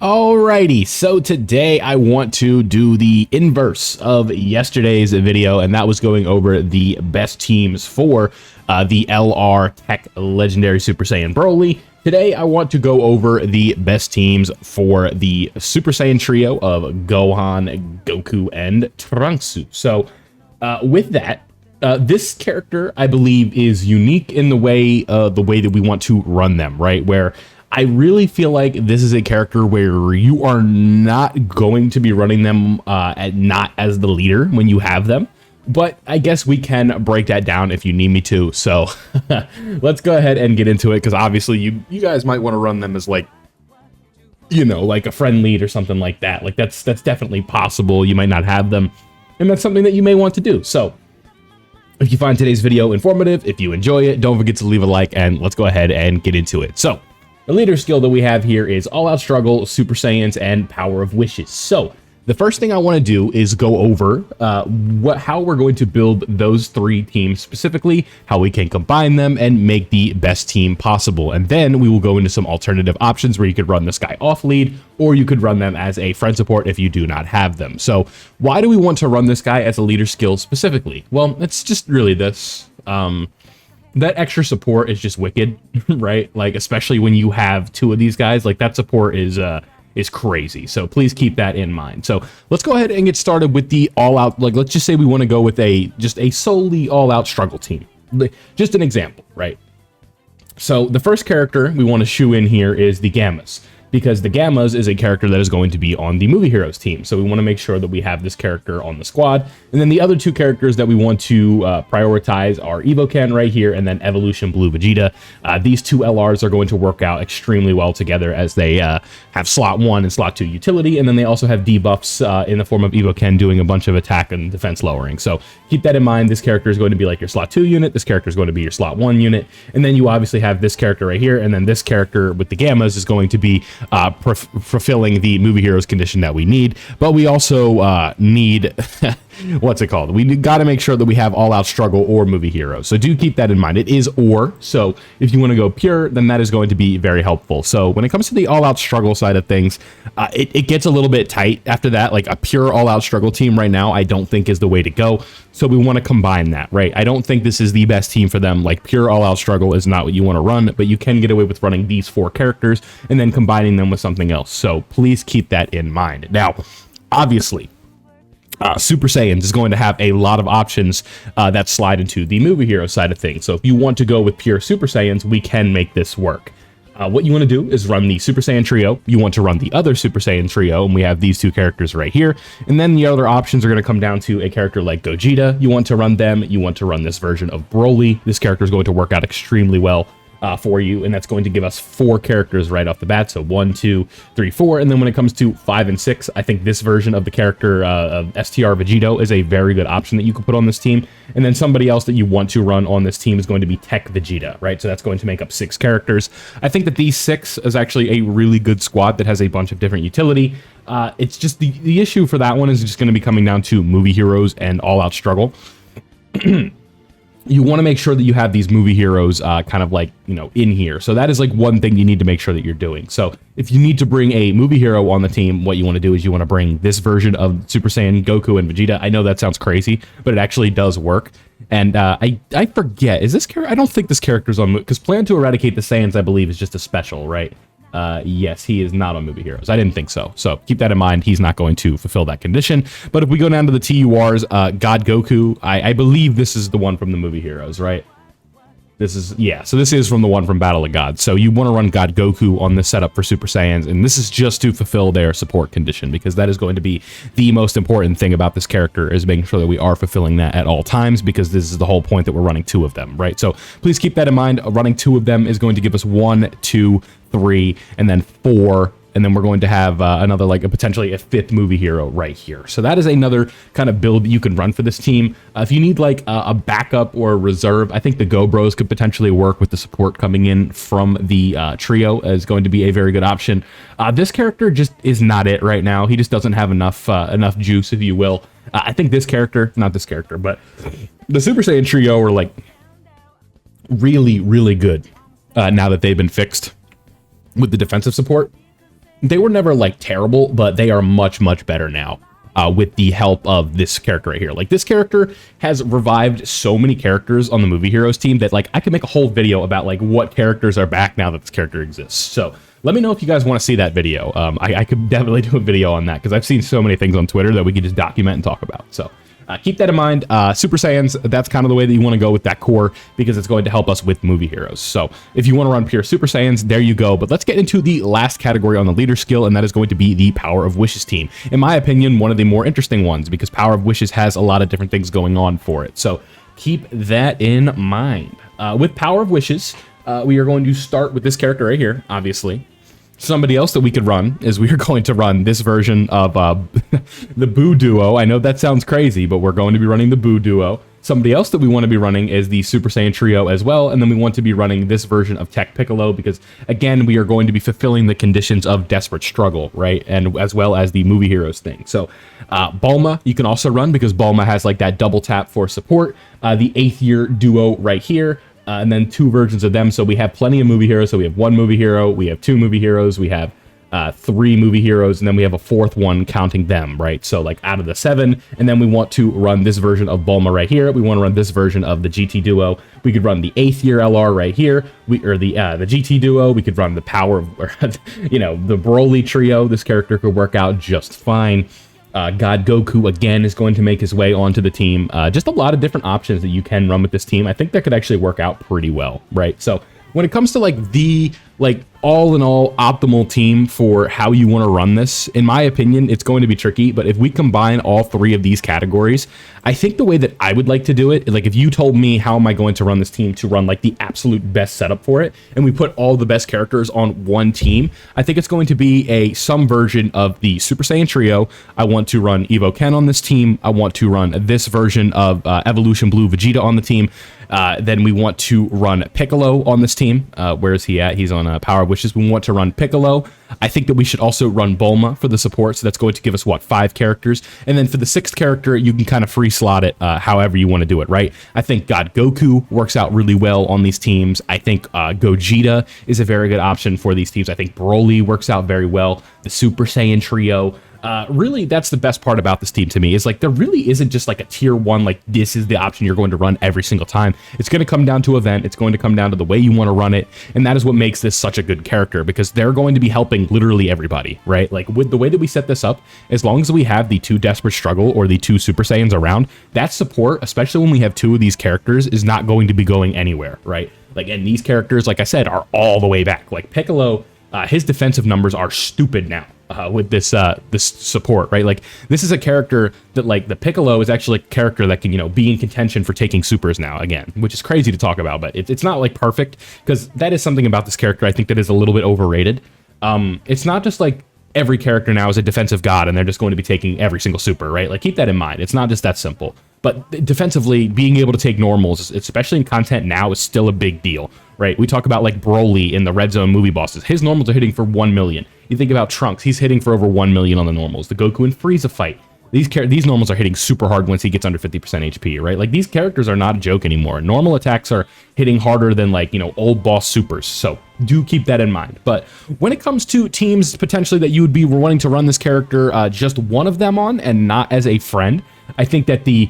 Alrighty, so today I want to do the inverse of yesterday's video, and that was going over the best teams for the LR Tech Legendary Super Saiyan Broly. Today I want to go over the best teams for the Super Saiyan trio of Gohan, Goku, and Trunks. So with that, this character I believe is unique in the way that we want to run them, right? Where I really feel like this is a character where you are not going to be running them not as the leader when you have them, but I guess we can break that down if you need me to. So let's go ahead and get into it, because obviously you guys might want to run them as like a friend lead or something like that. Like that's definitely possible. You might not have them, and that's something that you may want to do. So if you find today's video informative, if you enjoy it, don't forget to leave a like, and let's go ahead and get into it. So the leader skill that we have here is All Out Struggle, Super Saiyans, and Power of Wishes. So the first thing I want to do is go over how we're going to build those three teams specifically, how we can combine them and make the best team possible. And then we will go into some alternative options where you could run this guy off lead, or you could run them as a friend support if you do not have them. So why do we want to run this guy as a leader skill specifically? Well, it's just really this. That extra support is just wicked, right? Like, especially when you have two of these guys, like that support is crazy. So please keep that in mind. So let's go ahead and get started with the all out. Like, let's just say we want to go with just a solely all out struggle team. Just an example, right? So the first character we want to shoe in here is the Gammas, because the Gammas is a character that is going to be on the Movie Heroes team. So we want to make sure that we have this character on the squad. And then the other two characters that we want to prioritize are Evoken right here, and then Evolution Blue Vegeta. These two LRs are going to work out extremely well together, as they have slot 1 and slot 2 utility. And then they also have debuffs in the form of Evoken doing a bunch of attack and defense lowering. So keep that in mind. This character is going to be like your slot 2 unit. This character is going to be your slot 1 unit. And then you obviously have this character right here. And then this character with the Gammas is going to be fulfilling the Movie Heroes condition that we need. But we also need what's it called? We got to make sure that we have All Out Struggle or Movie Heroes. So do keep that in mind. It is or. So if you want to go pure, then that is going to be very helpful. So when it comes to the All Out Struggle side of things, it gets a little bit tight after that. Like a pure All Out Struggle team right now, I don't think is the way to go. So we want to combine that, right? I don't think this is the best team for them. Like pure All Out Struggle is not what you want to run, but you can get away with running these 4 characters and then combining them with something else. So please keep that in mind. Now, obviously, Super Saiyans is going to have a lot of options that slide into the Movie Hero side of things. So if you want to go with pure Super Saiyans, we can make this work. What you want to do is run the Super Saiyan trio. You want to run the other Super Saiyan trio, and we have these two characters right here. And then the other options are going to come down to a character like Gogeta. You want to run them. You want to run this version of Broly. This character is going to work out extremely well for you, and that's going to give us 4 characters right off the bat. So 1, 2, 3, 4, and then when it comes to 5 and 6, I think this version of the character of STR Vegito is a very good option that you could put on this team. And then somebody else that you want to run on this team is going to be Tech Vegeta, right? So that's going to make up 6 characters. I think that these 6 is actually a really good squad that has a bunch of different utility. It's just the issue for that one is just going to be coming down to Movie Heroes and All Out Struggle. You want to make sure that you have these Movie Heroes kind of like, in here. So that is like one thing you need to make sure that you're doing. So if you need to bring a Movie Hero on the team, what you want to do is you want to bring this version of Super Saiyan Goku and Vegeta. I know that sounds crazy, but it actually does work. And I forget, is this character? I don't think this character's on, because Plan to Eradicate the Saiyans, I believe, is just a special, right? Yes, he is not on Movie Heroes. I didn't think so. So keep that in mind. He's not going to fulfill that condition. But if we go down to the TURs, God Goku, I believe this is the one from the Movie Heroes, right? This is, yeah, so this is from the one from Battle of Gods. So you want to run God Goku on this setup for Super Saiyans, and this is just to fulfill their support condition, because that is going to be the most important thing about this character, is making sure that we are fulfilling that at all times, because this is the whole point that we're running 2 of them, right? So please keep that in mind. Running 2 of them is going to give us 1, 2, 3, and then 4. And then we're going to have another, like potentially a 5th Movie Hero right here. So that is another kind of build that you can run for this team. If you need like a backup or a reserve, I think the Go Bros could potentially work with the support coming in from the trio is going to be a very good option. This character just is not it right now. He just doesn't have enough juice, if you will. I think this character, not this character, but the Super Saiyan trio are like really, really good now that they've been fixed with the defensive support. they were never like terrible, but they are much, much better now. With the help of this character right here. Like, this character has revived so many characters on the Movie Heroes team that, like, I could make a whole video about, like, what characters are back now that this character exists. So let me know if you guys want to see that video. I could definitely do a video on that, because I've seen so many things on Twitter that we could just document and talk about. So keep that in mind. Super Saiyans, that's kind of the way that you want to go with that core, because it's going to help us with Movie Heroes. So if you want to run pure Super Saiyans, there you go. But let's get into the last category on the leader skill, and that is going to be the Power of Wishes team. In my opinion, one of the more interesting ones, because Power of Wishes has a lot of different things going on for it. So keep that in mind. With Power of Wishes, we are going to start with this character right here, obviously. Somebody else that we could run is we are going to run this version of the Boo Duo. I know that sounds crazy, but we're going to be running the Boo Duo. Somebody else that we want to be running is the Super Saiyan Trio as well, and then we want to be running this version of Tech Piccolo because, again, we are going to be fulfilling the conditions of Desperate Struggle, right? And as well as the Movie Heroes thing. So Bulma, you can also run because Bulma has like that double tap for support. The 8th Year Duo right here. And then 2 versions of them. So we have plenty of movie heroes. So we have 1 movie hero, we have 2 movie heroes, we have 3 movie heroes, and then we have a 4th one counting them, right? So like out of the 7, and then we want to run this version of Bulma right here. We want to run this version of the GT Duo. We could run the 8th Year LR right here, or the GT Duo. We could run the Power of, you know, the Broly Trio. This character could work out just fine. God Goku, again, is going to make his way onto the team. Just a lot of different options that you can run with this team. I think that could actually work out pretty well, right? So when it comes to like the all in all optimal team for how you want to run this, in my opinion, it's going to be tricky. But if we combine all 3 of these categories, I think the way that I would like to do it, like if you told me how am I going to run this team to run like the absolute best setup for it, and we put all the best characters on one team, I think it's going to be some version of the Super Saiyan Trio. I want to run Evo Ken on this team. I want to run this version of Evolution Blue Vegeta on the team. Then we want to run Piccolo on this team. Where is he at? He's on Power of Wishes. We want to run Piccolo. I think that we should also run Bulma for the support. So that's going to give us, what, 5 characters? And then for the 6th character, you can kind of free slot it however you want to do it, right? I think God Goku works out really well on these teams. I think Gogeta is a very good option for these teams. I think Broly works out very well. The Super Saiyan Trio. Really, that's the best part about this team to me, is like there really isn't just like a tier 1, like this is the option you're going to run every single time. It's going to come down to event. It's going to come down to the way you want to run it. And that is what makes this such a good character, because they're going to be helping literally everybody, right? Like with the way that we set this up, as long as we have the 2 Desperate Struggle or the 2 Super Saiyans around, that support, especially when we have 2 of these characters, is not going to be going anywhere, right? Like, and these characters, like I said, are all the way back. Like Piccolo, his defensive numbers are stupid now. With this support, right? Like this is a character that, like, the Piccolo is actually a character that can, you know, be in contention for taking supers now again, which is crazy to talk about, but it's not like perfect, because that is something about this character I think that is a little bit overrated. It's not just like every character now is a defensive god and they're just going to be taking every single super, right? Like keep that in mind. It's not just that simple. But defensively, being able to take normals, especially in content now, is still a big deal, right? We talk about like Broly in the Red Zone movie bosses. His normals are hitting for 1 million. You think about Trunks, he's hitting for over 1 million on the normals. The Goku and Frieza fight, these normals are hitting super hard once he gets under 50% HP, right? Like these characters are not a joke anymore. Normal attacks are hitting harder than, like, you know, old boss supers. So do keep that in mind. But when it comes to teams potentially that you would be wanting to run this character just one of them on and not as a friend, I think that the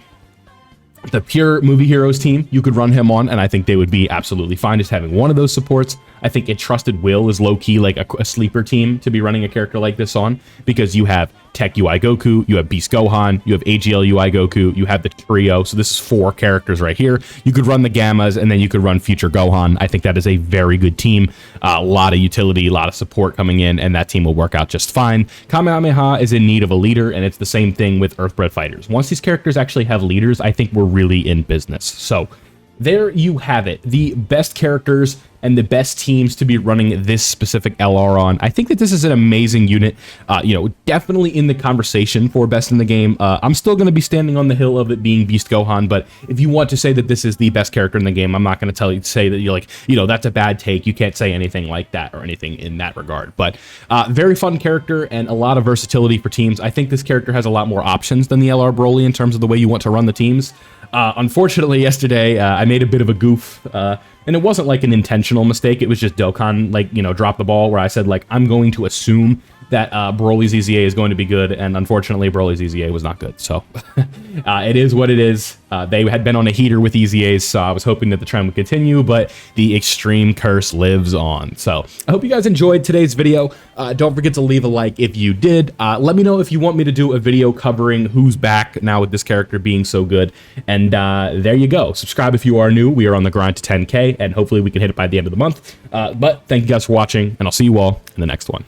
pure Movie Heroes team, you could run him on, and I think they would be absolutely fine just having one of those supports. I think Entrusted Will is low-key like a sleeper team to be running a character like this on, because you have Tech UI Goku, you have Beast Gohan, you have AGL UI Goku, you have the trio, so this is 4 characters right here. You could run the Gammas, and then you could run Future Gohan. I think that is a very good team. A lot of utility, a lot of support coming in, and that team will work out just fine. Kamehameha is in need of a leader, and it's the same thing with Earthbred Fighters. Once these characters actually have leaders, I think we're really in business. So there you have it, the best characters and the best teams to be running this specific LR on. I think that this is an amazing unit, you know, definitely in the conversation for best in the game. I'm still going to be standing on the hill of it being Beast Gohan, but if you want to say that this is the best character in the game, I'm not going to say that you're like, you know, that's a bad take. You can't say anything like that or anything in that regard. But very fun character and a lot of versatility for teams. I think this character has a lot more options than the LR Broly in terms of the way you want to run the teams. Unfortunately, yesterday, I made a bit of a goof, and it wasn't like an intentional mistake. It was just Dokkan, like, you know, dropped the ball where I said, like, I'm going to assume that Broly's EZA is going to be good, and unfortunately, Broly's EZA was not good. So it is what it is. They had been on a heater with EZAs, so I was hoping that the trend would continue, but the extreme curse lives on. So I hope you guys enjoyed today's video. Don't forget to leave a like if you did. Let me know if you want me to do a video covering who's back now with this character being so good. And there you go. Subscribe if you are new. We are on the grind to 10K, and hopefully we can hit it by the end of the month. But thank you guys for watching, and I'll see you all in the next one.